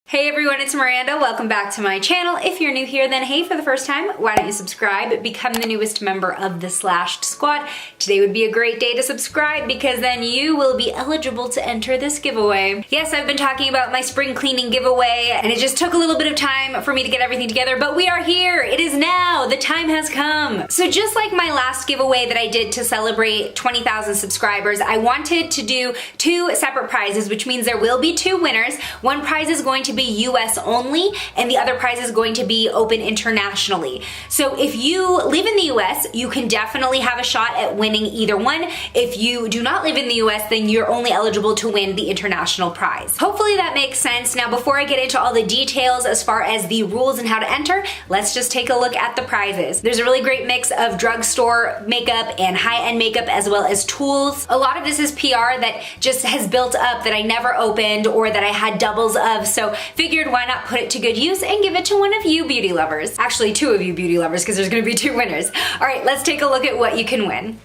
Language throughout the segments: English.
Hey everyone, it's Miranda. Welcome back to my channel. If you're new here, then hey, for the first time, why don't you subscribe? Become the newest member of the Slashed Squad. Today would be a great day to subscribe because then you will be eligible to enter this giveaway. Yes, I've been talking about my spring cleaning giveaway and it just took a little bit of time for me to get everything together, but we are here. It is now. The time has come. So just like my last giveaway that I did to celebrate 20,000 subscribers, I wanted to do two separate prizes, which means there will be two winners. One prize is going to be US only, and the other prize is going to be open internationally. So if you live in the US, you can definitely have a shot at winning either one. If you do not live in the US, then you're only eligible to win the international prize. Hopefully that makes sense. Now, before I get into all the details as far as the rules and how to enter, let's just take a look at the prizes. There's a really great mix of drugstore makeup and high-end makeup as well as tools. A lot of this is PR that just has built up that I never opened or that I had doubles of, so figured why not put it to good use and give it to one of you beauty lovers. Actually, two of you beauty lovers, because there's gonna be two winners. All right, let's take a look at what you can win.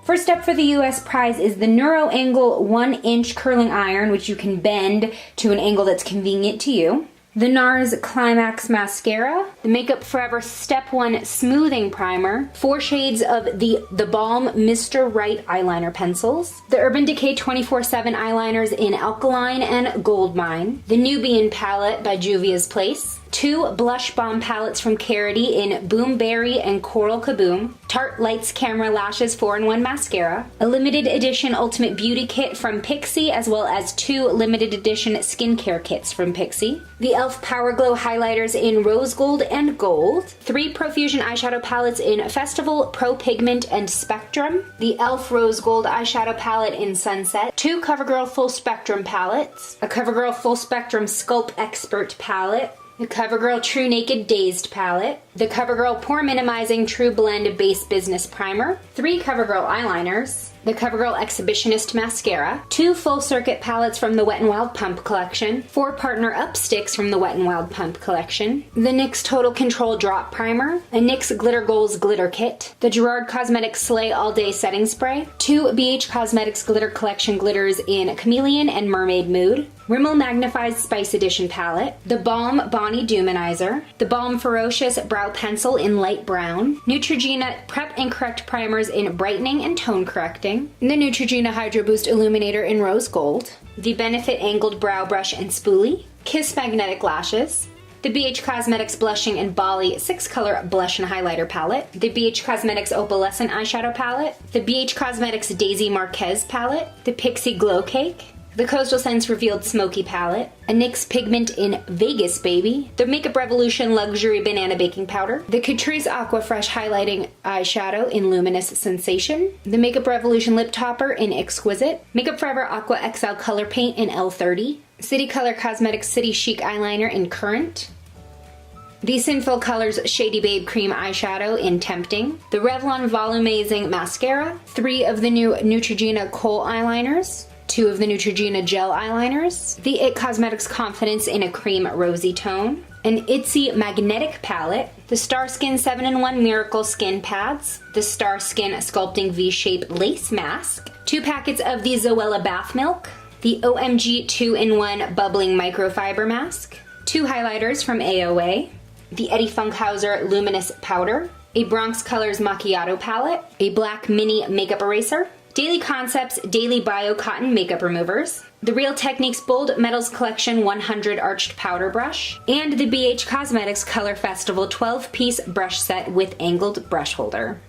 First up for the US prize is the Neuro Angle 1-inch curling iron, which you can bend to an angle that's convenient to you. The NARS Climax Mascara, the Makeup Forever Step 1 Smoothing Primer, 4 shades of the Balm Mr. Right eyeliner pencils, the Urban Decay 24/7 eyeliners in Alkaline and Goldmine, the Nubian palette by Juvia's Place, 2 blush balm palettes from Carity in Boomberry and Coral Kaboom, Tarte Lights Camera Lashes 4-in-1 mascara, a limited edition Ultimate Beauty Kit from Pixi, as well as 2 limited edition skincare kits from Pixi, the e.l.f. Power Glow highlighters in Rose Gold and Gold, 3 Profusion eyeshadow palettes in Festival, Pro Pigment, and Spectrum, the e.l.f. Rose Gold eyeshadow palette in Sunset, 2 CoverGirl Full Spectrum palettes, a CoverGirl Full Spectrum Sculpt Expert palette, the CoverGirl True Naked Dazed palette, the CoverGirl Pore Minimizing True Blend Base Business Primer, 3 CoverGirl eyeliners, the CoverGirl Exhibitionist Mascara, 2 Full Circuit palettes from the Wet n Wild Pump Collection, 4 Partner Up sticks from the Wet n Wild Pump Collection, the NYX Total Control Drop Primer, a NYX Glitter Goals Glitter Kit, the Gerard Cosmetics Slay All Day Setting Spray, 2 BH Cosmetics Glitter Collection glitters in Chameleon and Mermaid Mood, Rimmel Magnified Spice Edition palette, the Balm Bonnie Duminizer, the Balm Ferocious Brow Pencil in Light Brown, Neutrogena Prep and Correct Primers in Brightening and Tone Correcting, the Neutrogena Hydro Boost Illuminator in Rose Gold, the Benefit Angled Brow Brush and Spoolie, Kiss Magnetic Lashes, the BH Cosmetics Blushing and Bali 6-color blush and highlighter palette, the BH Cosmetics Opalescent eyeshadow palette, the BH Cosmetics Daisy Marquez palette, the Pixi Glow Cake, the Coastal Scents Revealed Smoky palette, a NYX Pigment in Vegas Baby, the Makeup Revolution Luxury Banana Baking Powder, the Catrice Aqua Fresh Highlighting Eyeshadow in Luminous Sensation, the Makeup Revolution Lip Topper in Exquisite, Makeup Forever Aqua XL Color Paint in L30, City Color Cosmetics City Chic Eyeliner in Current, the Sinful Colors Shady Babe Cream Eyeshadow in Tempting, the Revlon Volumizing Mascara, 3 of the new Neutrogena Kohl Eyeliners, 2 of the Neutrogena Gel Eyeliners, the IT Cosmetics Confidence in a Cream Rosy Tone, an Itsy Magnetic Palette, the Star Skin 7-in-1 Miracle Skin Pads, the Star Skin Sculpting V-Shape Lace Mask, 2 packets of the Zoella Bath Milk, the OMG 2-in-1 Bubbling Microfiber Mask, 2 highlighters from AOA, the Eddie Funkhauser Luminous Powder, a Bronx Colors Macchiato Palette, a Black Mini Makeup Eraser, Daily Concepts Daily Bio Cotton Makeup Removers, the Real Techniques Bold Metals Collection 100 Arched Powder Brush, and the BH Cosmetics Color Festival 12-piece brush set with angled brush holder.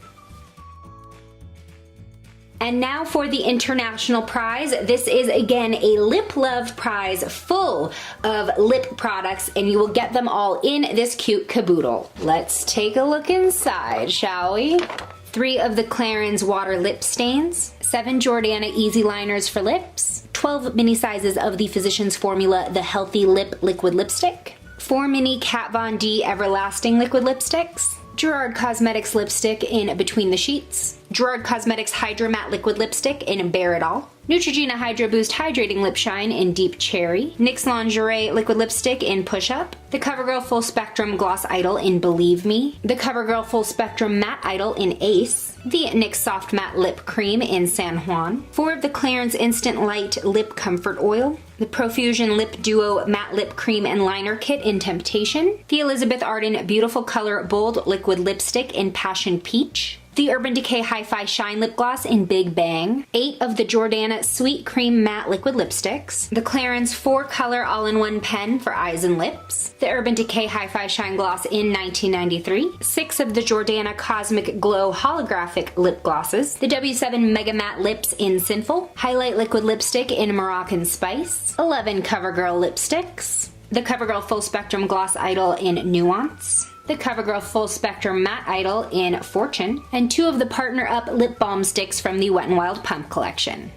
And now for the international prize. This is again a Lip Love prize full of lip products, and you will get them all in this cute caboodle. Let's take a look inside, shall we? 3 of the Clarins Water Lip Stains, 7 Jordana Easy Liners for Lips, 12 mini sizes of the Physicians Formula The Healthy Lip Liquid Lipstick, 4 mini Kat Von D Everlasting Liquid Lipsticks, Gerard Cosmetics Lipstick in Between the Sheets, Gerard Cosmetics Hydro Matte Liquid Lipstick in Bare It All, Neutrogena Hydro Boost Hydrating Lip Shine in Deep Cherry, NYX Lingerie Liquid Lipstick in Push Up, the CoverGirl Full Spectrum Gloss Idol in Believe Me, the CoverGirl Full Spectrum Matte Idol in Ace, the NYX Soft Matte Lip Cream in San Juan, 4 of the Clarins Instant Light Lip Comfort Oil, The Profusion Lip Duo Matte Lip Cream and Liner Kit in Temptation. The Elizabeth Arden Beautiful Color Bold Liquid Lipstick in Passion Peach. The Urban Decay Hi-Fi Shine Lip Gloss in Big Bang. 8 of the Jordana Sweet Cream Matte Liquid Lipsticks. The Clarins 4-Color All-in-One Pen for Eyes and Lips. The Urban Decay Hi-Fi Shine Gloss in 1993. 6 of the Jordana Cosmic Glow Holographic Lip Glosses. The W7 Mega Matte Lips in Sinful. Highlight Liquid Lipstick in Moroccan Spice. 11 CoverGirl Lipsticks. The CoverGirl Full Spectrum Gloss Idol in Nuance. The CoverGirl Full Spectrum Matte Idol in Fortune, and 2 of the Partner Up Lip Balm Sticks from the Wet n Wild Pump collection.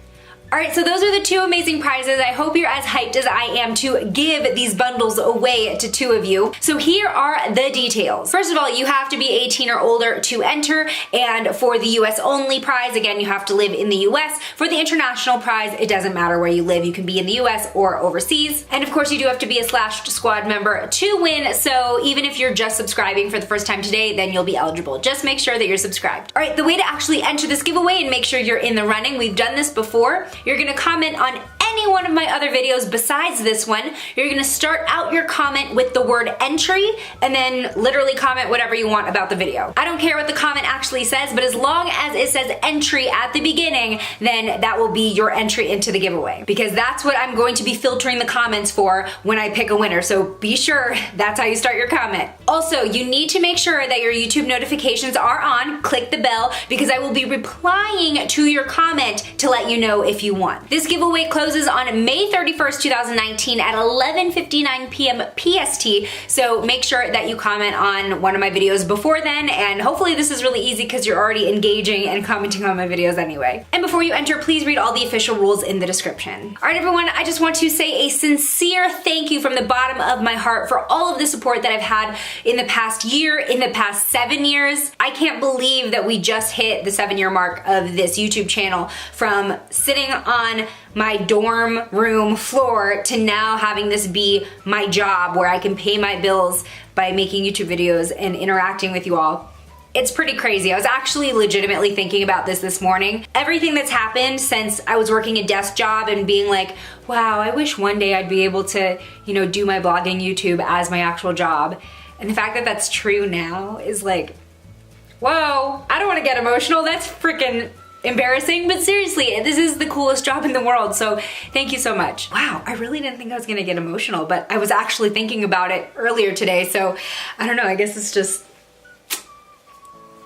Alright, so those are the 2 amazing prizes. I hope you're as hyped as I am to give these bundles away to 2 of you. So here are the details. First of all, you have to be 18 or older to enter, and for the US only prize, again, you have to live in the US. For the international prize, it doesn't matter where you live. You can be in the US or overseas. And of course, you do have to be a Slashed Squad member to win, so even if you're just subscribing for the first time today, then you'll be eligible. Just make sure that you're subscribed. Alright, the way to actually enter this giveaway and make sure you're in the running, we've done this before. You're gonna comment on any one of my other videos besides this one. You're gonna start out your comment with the word entry and then literally comment whatever you want about the video. I don't care what the comment actually says, but as long as it says entry at the beginning, then that will be your entry into the giveaway, because that's what I'm going to be filtering the comments for when I pick a winner. So be sure that's how you start your comment. Also, you need to make sure that your YouTube notifications are on. Click the bell, because I will be replying to your comment to let you know if you won. This giveaway closes on May 31st, 2019 at 11:59 p.m. PST, so make sure that you comment on one of my videos before then, and hopefully this is really easy because you're already engaging and commenting on my videos anyway. And before you enter, please read all the official rules in the description. Alright everyone, I just want to say a sincere thank you from the bottom of my heart for all of the support that I've had in the past year, in the past 7 years. I can't believe that we just hit the 7-year mark of this YouTube channel, from sitting on my dorm room floor to now having this be my job where I can pay my bills by making YouTube videos and interacting with you all. It's pretty crazy. I was actually legitimately thinking about this morning. Everything that's happened since I was working a desk job and being like, wow, I wish one day I'd be able to, do my blogging YouTube as my actual job. And the fact that that's true now is like, whoa, I don't want to get emotional. That's freaking embarrassing, but seriously, this is the coolest job in the world, so thank you so much. Wow, I really didn't think I was gonna get emotional, but I was actually thinking about it earlier today, so I don't know, I guess it's just...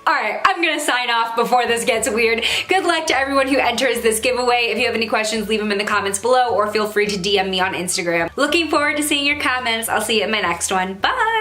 Alright, I'm gonna sign off before this gets weird. Good luck to everyone who enters this giveaway. If you have any questions, leave them in the comments below, or feel free to DM me on Instagram. Looking forward to seeing your comments. I'll see you in my next one. Bye!